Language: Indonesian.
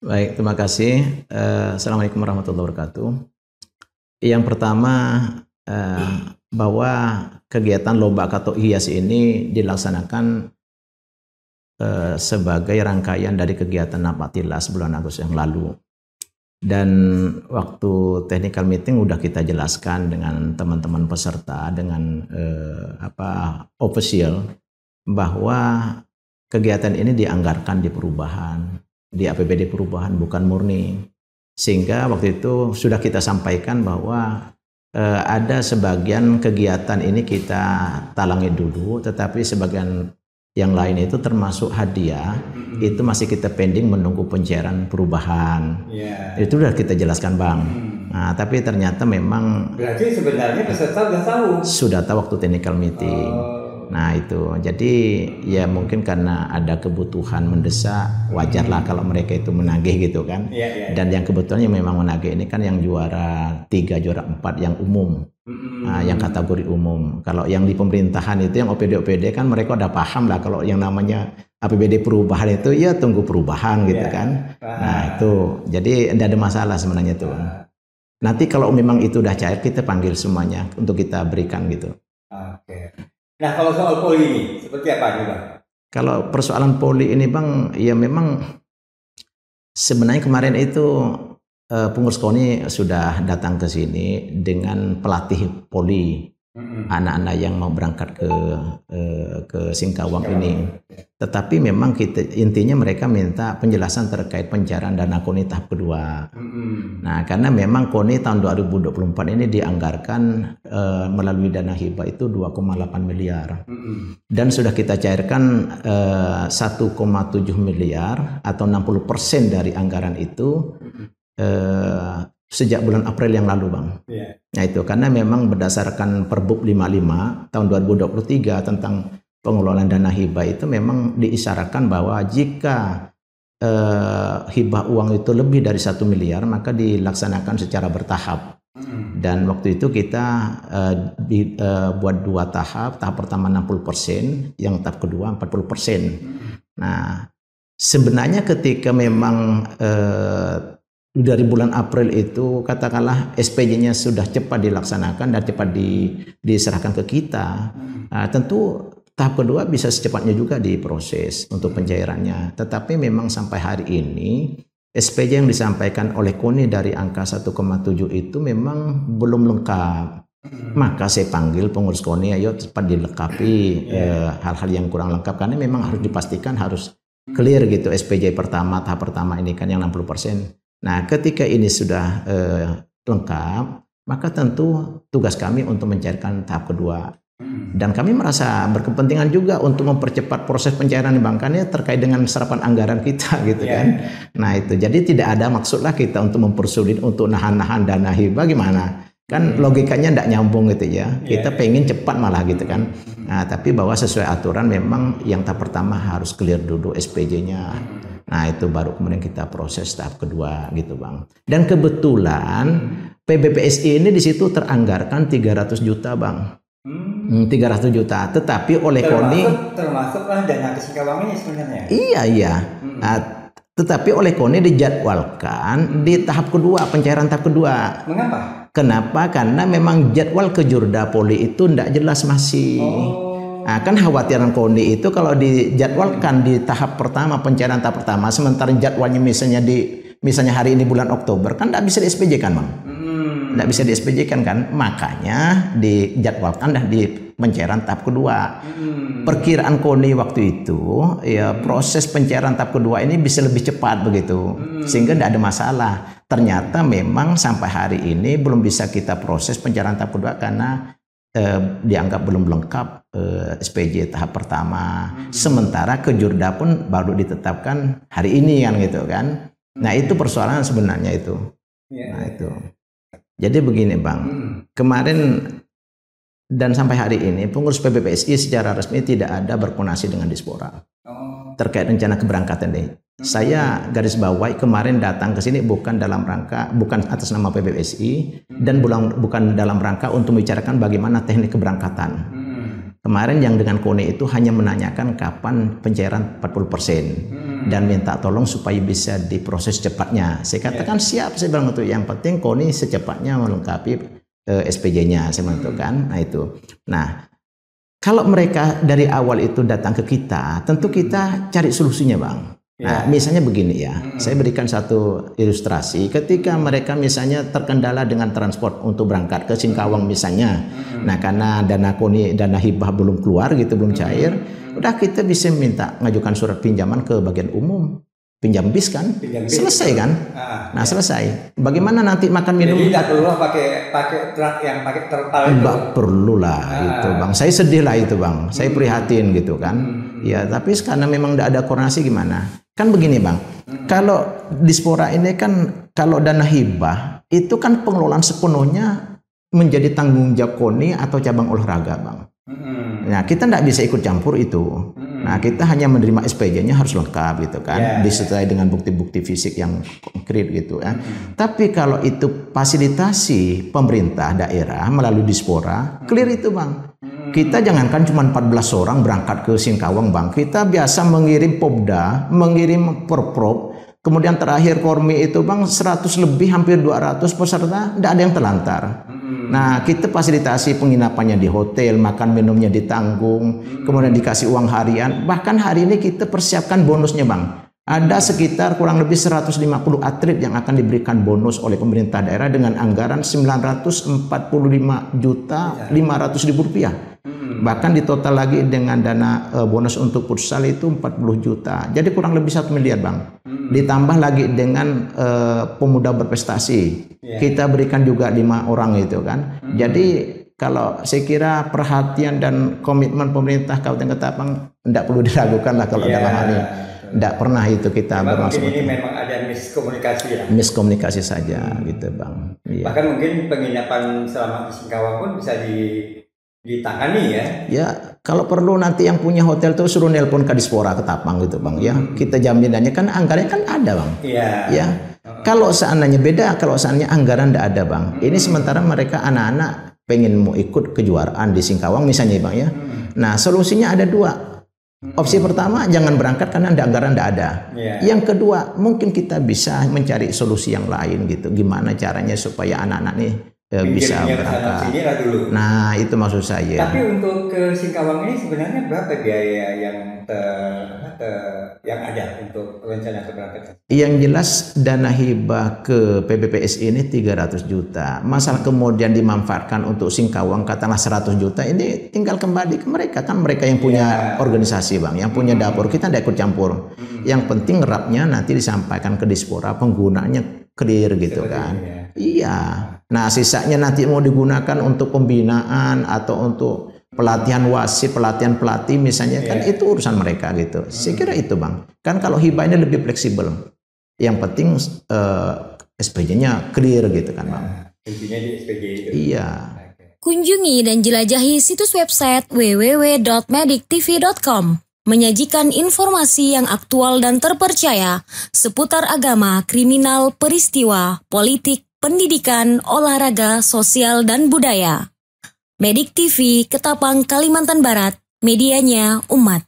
Baik, terima kasih. Assalamualaikum warahmatullahi wabarakatuh. Yang pertama, bahwa kegiatan lomba katok hias ini dilaksanakan sebagai rangkaian dari kegiatan Napatilas bulan Agustus yang lalu. Dan waktu technical meeting udah kita jelaskan dengan teman-teman peserta, dengan official, bahwa kegiatan ini dianggarkan di perubahan, di APBD perubahan, bukan murni. Sehingga waktu itu sudah kita sampaikan bahwa ada sebagian kegiatan ini kita talangi dulu, tetapi sebagian yang lain itu termasuk hadiah, itu masih kita pending menunggu pencairan perubahan. Itu sudah kita jelaskan, Bang. Nah, tapi ternyata memang berarti sebenarnya peserta sudah tahu waktu technical meeting. Nah itu, jadi ya mungkin karena ada kebutuhan mendesak, wajarlah kalau mereka itu menagih gitu kan. Dan yang kebetulan yang memang menagih ini kan yang juara 3, juara 4 yang umum, yang kategori umum. Kalau yang di pemerintahan itu yang OPD kan mereka udah paham lah kalau yang namanya APBD perubahan itu ya tunggu perubahan gitu kan. Nah itu, jadi tidak ada masalah sebenarnya tuh. Nanti kalau memang itu udah cair kita panggil semuanya untuk kita berikan gitu. Oke. Nah kalau soal poli ini seperti apa nih, Bang? Kalau persoalan poli ini, Bang, ya memang sebenarnya kemarin itu pengurus KONI sudah datang ke sini dengan pelatih poli, anak-anak yang mau berangkat ke Singkawang ini. Tetapi memang intinya mereka minta penjelasan terkait pencairan dana KONI tahap kedua. Nah, karena memang KONI tahun 2024 ini dianggarkan melalui dana hibah itu 2,8 miliar. Dan sudah kita cairkan 1,7 miliar atau 60% dari anggaran itu sejak bulan April yang lalu, Bang. Nah itu karena memang berdasarkan Perbup 55 tahun 2023 tentang pengelolaan dana hibah itu memang diisyaratkan bahwa jika hibah uang itu lebih dari 1 miliar maka dilaksanakan secara bertahap. Dan waktu itu kita buat 2 tahap. Tahap pertama 60%, yang tahap kedua 40%. Nah sebenarnya ketika memang dari bulan April itu katakanlah SPJ-nya sudah cepat dilaksanakan dan cepat diserahkan ke kita, tentu tahap kedua bisa secepatnya juga diproses untuk pencairannya. Tetapi memang sampai hari ini SPJ yang disampaikan oleh KONI dari angka 1,7 itu memang belum lengkap. Maka saya panggil pengurus KONI, ayo cepat dilengkapi hal-hal yang kurang lengkap, karena memang harus dipastikan harus clear gitu SPJ pertama, tahap pertama ini kan yang 60%. Nah, ketika ini sudah lengkap, maka tentu tugas kami untuk mencairkan tahap kedua. Dan kami merasa berkepentingan juga untuk mempercepat proses pencairan bankannya terkait dengan serapan anggaran kita gitu kan. Nah itu, jadi tidak ada maksudlah kita untuk mempersulit untuk nahan-nahan dana hibah gimana. Kan logikanya tidak nyambung gitu ya. Kita pengen cepat malah gitu kan. Nah, tapi bahwa sesuai aturan memang yang tahap pertama harus clear dulu SPJ-nya. Nah itu baru kemudian kita proses tahap kedua gitu, Bang. Dan kebetulan PBPSI ini di situ teranggarkan 300 juta, Bang. 300 juta. Tetapi oleh KONI termasuklah dana Singkawang ini sebenarnya. Iya. Nah, tetapi oleh KONI dijadwalkan di tahap kedua, pencairan tahap kedua. Mengapa? Kenapa? Karena memang jadwal kejurda poli itu tidak jelas masih. Nah, kan khawatiran KONI itu kalau dijadwalkan di tahap pertama, pencairan tahap pertama, sementara jadwalnya misalnya hari ini bulan Oktober, kan tidak bisa di-SPJ kan, Bang? Tidak bisa di-SPJ kan? Makanya dijadwalkan dah di pencairan tahap kedua. Perkiraan KONI waktu itu, ya proses pencairan tahap kedua ini bisa lebih cepat begitu, sehingga tidak ada masalah. Ternyata memang sampai hari ini belum bisa kita proses pencairan tahap kedua karena dianggap belum lengkap SPJ tahap pertama. Sementara kejurda pun baru ditetapkan hari ini kan gitu kan. Nah itu persoalan sebenarnya itu. Nah itu. Jadi begini, Bang. Kemarin dan sampai hari ini pengurus PBPSI secara resmi tidak ada berkoordinasi dengan Dispora terkait rencana keberangkatan ini. Saya garis bawahi kemarin datang ke sini bukan atas nama PBPSI dan bukan dalam rangka untuk membicarakan bagaimana teknik keberangkatan. Kemarin yang dengan KONI itu hanya menanyakan kapan pencairan 40%. dan minta tolong supaya bisa diproses cepatnya. Saya katakan siap, saya bilang itu. Yang penting KONI secepatnya melengkapi SPJ-nya, saya bilang itu kan. Nah itu. Nah, kalau mereka dari awal itu datang ke kita, tentu kita cari solusinya, Bang. Nah, misalnya begini ya, saya berikan satu ilustrasi. Ketika mereka misalnya terkendala dengan transport untuk berangkat ke Singkawang misalnya, nah karena dana KONI, dana hibah belum keluar gitu, belum cair, udah kita bisa minta ngajukan surat pinjaman ke bagian umum, pinjam bis kan, selesai kan? Nah selesai. Bagaimana nanti makan minum? Jadi tidak perlu pakai truk yang pakai terpal itu. Nggak perlu lah itu, Bang. Saya sedih lah itu, Bang. Saya prihatin gitu kan. Ya tapi karena memang tidak ada koordinasi gimana? Kan begini, Bang. Kalau Dispora ini kan kalau dana hibah itu kan pengelolaan sepenuhnya menjadi tanggung jawab KONI atau cabang olahraga, Bang. Nah kita tidak bisa ikut campur itu. Nah kita hanya menerima SPJ-nya harus lengkap gitu kan, disertai dengan bukti-bukti fisik yang konkret gitu ya. Tapi kalau itu fasilitasi pemerintah daerah melalui Dispora, clear itu, Bang. Kita jangankan cuma 14 orang berangkat ke Singkawang, Bang. Kita biasa mengirim Popda, mengirim Perprov, kemudian terakhir Kormi itu, Bang, 100 lebih, hampir 200 peserta, tidak ada yang terlantar. Nah, kita fasilitasi penginapannya di hotel, makan minumnya ditanggung, kemudian dikasih uang harian. Bahkan hari ini kita persiapkan bonusnya, Bang. Ada sekitar kurang lebih 150 atlet yang akan diberikan bonus oleh pemerintah daerah dengan anggaran 945.500.000 rupiah. Bahkan di total lagi dengan dana bonus untuk futsal itu 40 juta. Jadi kurang lebih 1 miliar, Bang. Ditambah lagi dengan pemuda berprestasi. Kita berikan juga 5 orang itu kan. Jadi kalau saya kira perhatian dan komitmen pemerintah Kabupaten Ketapang tidak perlu diragukan lah kalau dalam hal ini. Tidak pernah itu kita bermaksud. Mungkin ini memang ada miskomunikasi ya. Miskomunikasi saja gitu, Bang. Bahkan mungkin penginapan selama di Singkawang pun bisa ditangani ya. Ya, kalau perlu nanti yang punya hotel tuh suruh nelpon ke Dispora Ketapang gitu, Bang. Ya, kita jaminannya kan anggarannya kan ada, Bang. Ya. Kalau seandainya beda, kalau seandainya anggaran tidak ada, Bang. Ini sementara mereka anak-anak pengen mau ikut kejuaraan di Singkawang misalnya, Bang ya. Nah, solusinya ada 2. Opsi pertama, jangan berangkat karena anggaran tidak ada. Yang kedua, mungkin kita bisa mencari solusi yang lain gitu. Gimana caranya supaya anak-anak nih bisa berangkat. Nah, itu maksud saya. Tapi untuk ke Singkawang ini sebenarnya berapa biaya yang ada untuk rencana keberangkatan? Yang jelas dana hibah ke PBPS ini 300 juta. Masalah kemudian dimanfaatkan untuk Singkawang katakanlah 100 juta, ini tinggal kembali ke mereka. Kan mereka yang punya organisasi, Bang, yang punya dapur. Kita tidak ikut campur. Yang penting rapnya nanti disampaikan ke Dispora, penggunaannya clear gitu kan. Iya. Nah, sisanya nanti mau digunakan untuk pembinaan atau untuk pelatihan wasit, pelatihan pelatih misalnya, kan itu urusan mereka gitu. Saya kira itu, Bang. Kan kalau hibah ini lebih fleksibel. Yang penting SPJ-nya clear gitu kan, Bang. Intinya di SPJ itu. Iya. Kunjungi dan jelajahi situs website www.mediktv.com. Menyajikan informasi yang aktual dan terpercaya seputar agama, kriminal, peristiwa, politik, pendidikan, olahraga, sosial, dan budaya. Medik TV, Ketapang, Kalimantan Barat, medianya umat.